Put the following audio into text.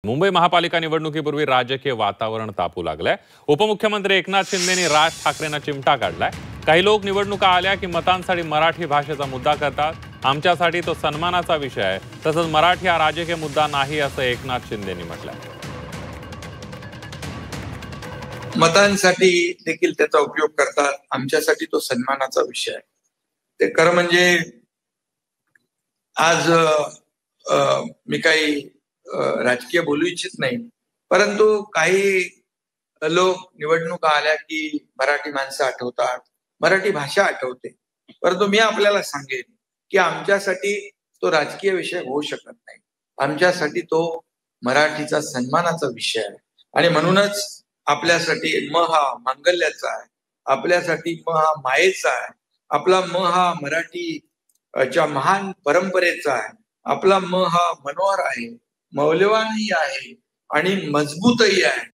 मुंबई महापालिका निवडणुकीपूर्वी राजकीय वातावरण तापू लागलंय। उपमुख्यमंत्री एकनाथ शिंदेनी राज ठाकरेंना चिमटा काढलाय। काही लोक निवडणुका आल्या की मतांसाठी मराठी भाषेचा मुद्दा करतात। आमच्यासाठी तो सन्मानाचा विषय आहे, तसंच मराठी हा राजकीय मुद्दा नाही असं एकनाथ शिंदेनी म्हटलंय। मतांसाठी देखील त्याचा उपयोग करतात, आमच्यासाठी तो सन्मानाचा विषय आहे। ते खरं म्हणजे आज मी काही राजकीय बोलू इच्छित नाही, परंतु काही लोक निवडणुका आल्या की मराठी माणसं आठवतात, मराठी भाषा आठवते। परंतु मी आपल्याला सांगेन की आमच्यासाठी तो राजकीय विषय होऊ शकत नाही, आमच्यासाठी तो मराठीचा सन्मानाचा विषय आहे। आणि म्हणूनच आपल्यासाठी म हा मांगल्याचा आहे, आपल्यासाठी म हा मायेचा आहे, आपला म हा मराठीच्या महान परंपरेचा आहे, आपला म हा मनोहर आहे, मौल्यवानही आहे आणि मजबूतही आहे।